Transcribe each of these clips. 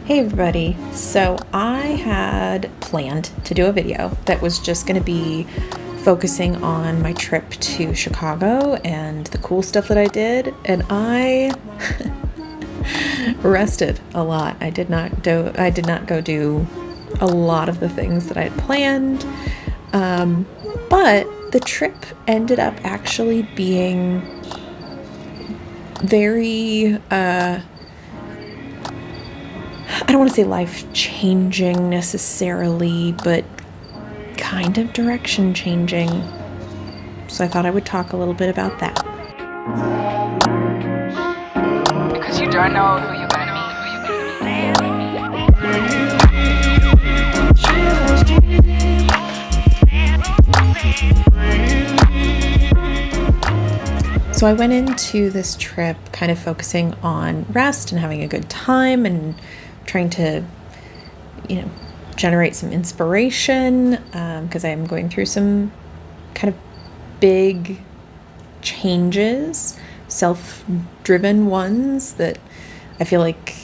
Hey everybody, so I had planned to do a video that was just going to be focusing on my trip to Chicago and the cool stuff that I did, and I rested a lot. I did not go do a lot of the things that I had planned, but the trip ended up actually being very I don't want to say life-changing necessarily, but kind of direction-changing. So I thought I would talk a little bit about that. Because you don't know who you're going to meet. So I went into this trip kind of focusing on rest and having a good time and trying to, generate some inspiration because I am going through some kind of big changes, self-driven ones that I feel like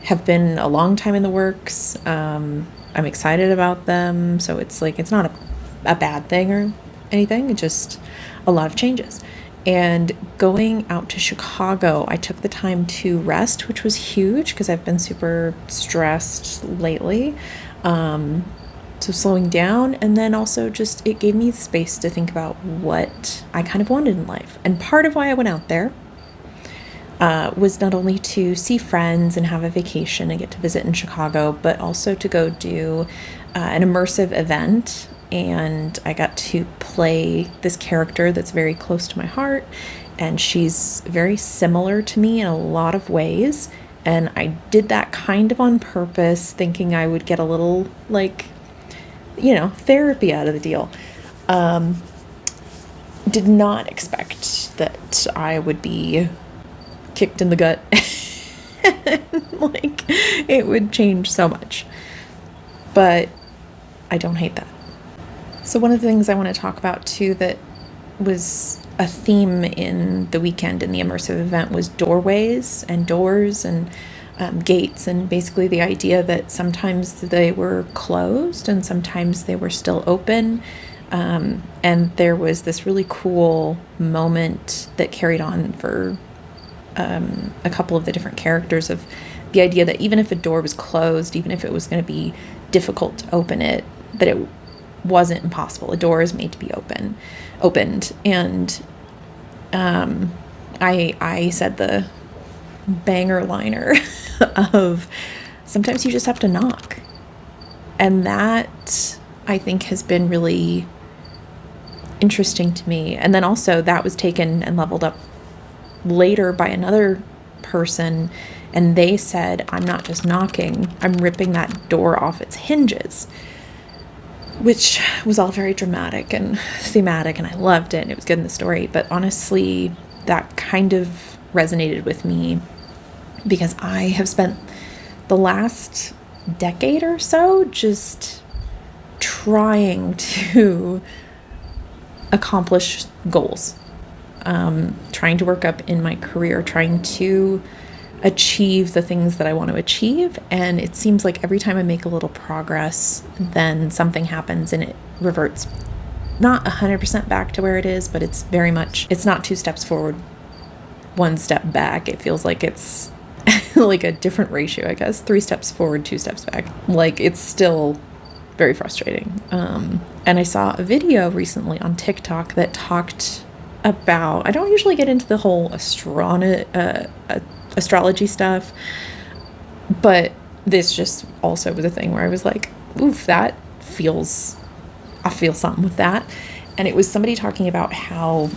have been a long time in the works. I'm excited about them, so it's not a bad thing or anything. It's just a lot of changes. And going out to Chicago, I took the time to rest, which was huge because I've been super stressed lately. So slowing down, and then also just it gave me the space to think about what I kind of wanted in life. And part of why I went out there was not only to see friends and have a vacation and get to visit in Chicago, but also to go do an immersive event. And I got to play this character that's very close to my heart, and she's very similar to me in a lot of ways. And I did that kind of on purpose, thinking I would get a little, therapy out of the deal. Did not expect that I would be kicked in the gut. It would change so much. But I don't hate that. So one of the things I want to talk about too that was a theme in the weekend in the immersive event was doorways and doors and gates, and basically the idea that sometimes they were closed and sometimes they were still open. And there was this really cool moment that carried on for a couple of the different characters of the idea that even if a door was closed, even if it was going to be difficult to open it, that it wasn't impossible. A door is made to be opened. And I said the banger liner of sometimes you just have to knock. And that I think has been really interesting to me. And then also that was taken and leveled up later by another person, and they said, I'm not just knocking, I'm ripping that door off its hinges. Which was all very dramatic and thematic, and I loved it, and it was good in the story. But honestly, that kind of resonated with me because I have spent the last decade or so just trying to accomplish goals, trying to work up in my career, trying to achieve the things that I want to achieve. And it seems like every time I make a little progress, then something happens and it reverts not 100% back to where it is, but it's not 2 steps forward, 1 step back. It feels like it's like a different ratio, I guess. 3 steps forward, 2 steps back. It's still very frustrating. And I saw a video recently on TikTok that talked about, I don't usually get into the whole astrology stuff, but this just also was a thing where I was like, oof, I feel something with that. And it was somebody talking about how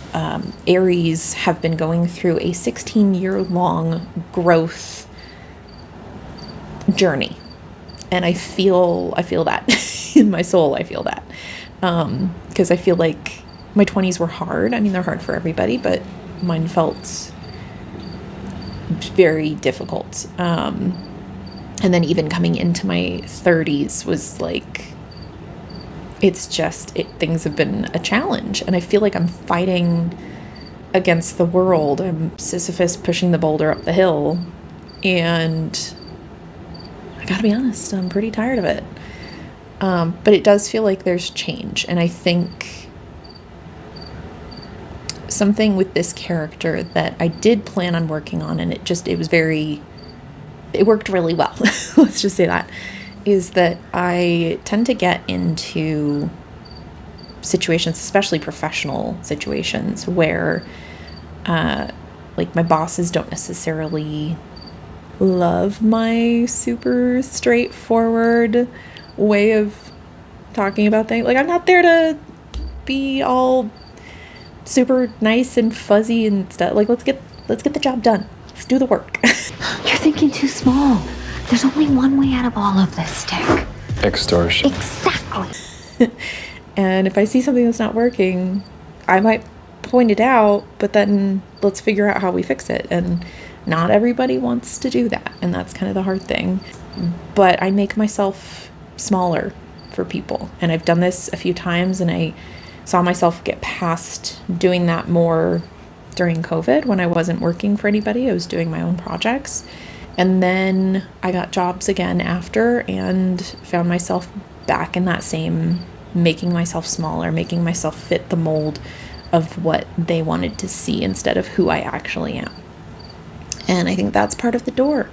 Aries have been going through a 16-year-long growth journey, and I feel that in my soul. I feel that because I feel like my 20s were hard. I mean, they're hard for everybody, but mine felt very difficult. And then even coming into my 30s was things have been a challenge, and I feel like I'm fighting against the world. I'm Sisyphus pushing the boulder up the hill, and I gotta be honest, I'm pretty tired of it. But it does feel like there's change. And I think something with this character that I did plan on working on, and it worked really well. Let's just say that, is that I tend to get into situations, especially professional situations, where like my bosses don't necessarily love my super straightforward way of talking about things. Like, I'm not there to be all super nice and fuzzy and stuff. Like, let's get the job done. Let's do the work. You're thinking too small. There's only one way out of all of this, Dick. Extortion. Exactly. And if I see something that's not working, I might point it out, but then let's figure out how we fix it. And not everybody wants to do that, and that's kind of the hard thing. But I make myself smaller for people, and I've done this a few times, and I saw myself get past doing that more during COVID when I wasn't working for anybody. I was doing my own projects. And then I got jobs again after and found myself back in that same making myself smaller, making myself fit the mold of what they wanted to see instead of who I actually am. And I think that's part of the door,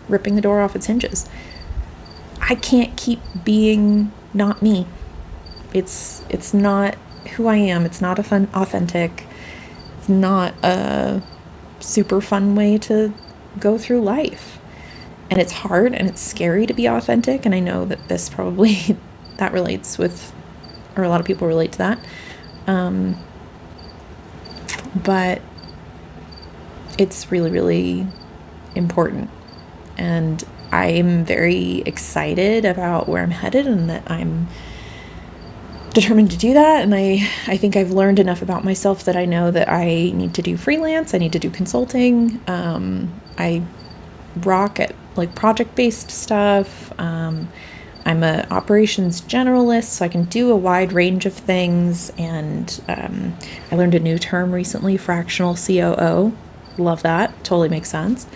ripping the door off its hinges. I can't keep being not me. It's not who I am. It's not authentic. It's not a super fun way to go through life. And it's hard and it's scary to be authentic. And I know that this probably, that relates with, or a lot of people relate to that. But it's really, really important. And I'm very excited about where I'm headed and that I'm determined to do that. And I think I've learned enough about myself that I know that I need to do freelance. I need to do consulting. I rock at like project-based stuff. I'm a operations generalist, so I can do a wide range of things. And I learned a new term recently, fractional COO. Love that. Totally makes sense.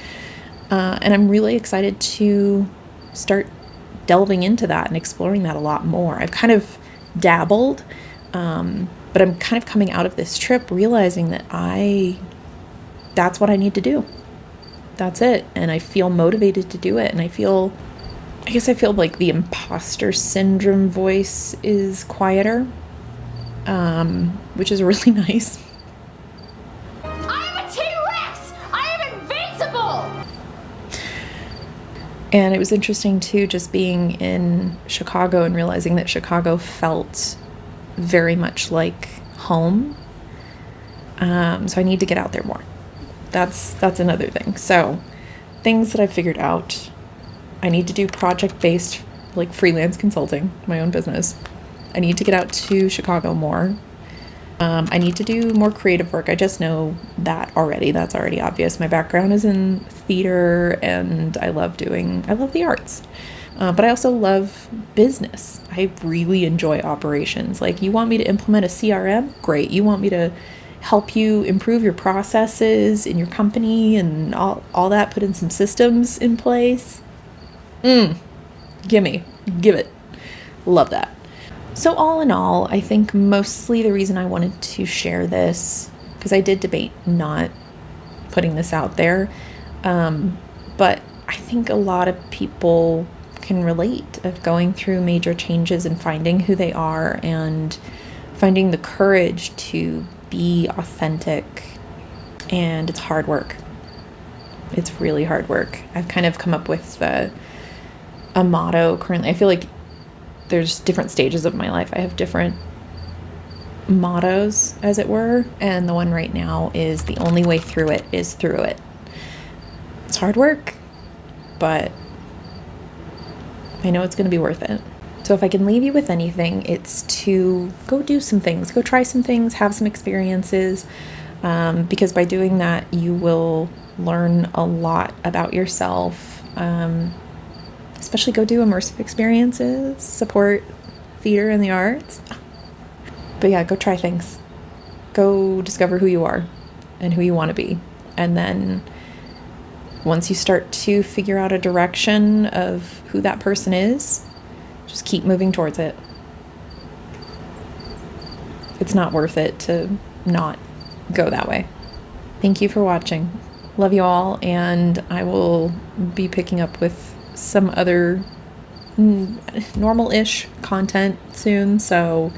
And I'm really excited to start delving into that and exploring that a lot more. I've kind of dabbled, but I'm kind of coming out of this trip realizing that that's what I need to do. That's it. And I feel motivated to do it. And I feel like the imposter syndrome voice is quieter, which is really nice. And it was interesting too, just being in Chicago and realizing that Chicago felt very much like home. So I need to get out there more. That's another thing. So things that I've figured out, I need to do project-based, like freelance consulting, my own business. I need to get out to Chicago more. I need to do more creative work. I just know that already. That's already obvious. My background is in theater and I love the arts. But I also love business. I really enjoy operations. Like, you want me to implement a CRM? Great. You want me to help you improve your processes in your company and all that, put in some systems in place? Give it. Love that. So all in all, I think mostly the reason I wanted to share this, because I did debate not putting this out there, but I think a lot of people can relate of going through major changes and finding who they are and finding the courage to be authentic. And it's hard work. It's really hard work. I've kind of come up with a motto currently. I feel like there's different stages of my life. I have different mottos, as it were, and the one right now is the only way through it is through it. It's hard work, but I know it's going to be worth it. So if I can leave you with anything, it's to go do some things, go try some things, have some experiences, because by doing that, you will learn a lot about yourself. Especially go do immersive experiences, support theater and the arts. But yeah, go try things. Go discover who you are and who you want to be. And then Once you start to figure out a direction of who that person is, just keep moving towards it. It's not worth it to not go that way. Thank you for watching. Love you all, and I will be picking up with some other normal-ish content soon, so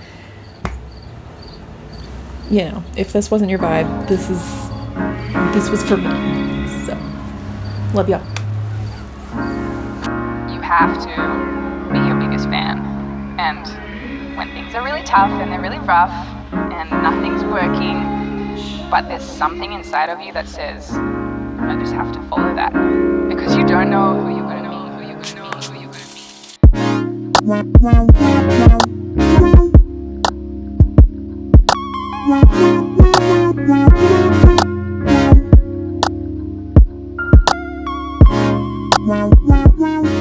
you know, if this wasn't your vibe, this was for me. So, love y'all. You have to be your biggest fan. And when things are really tough and they're really rough and nothing's working, but there's something inside of you that says, I just have to follow that. Because you don't know who you're gonna meet, who you're gonna meet, who you're gonna meet.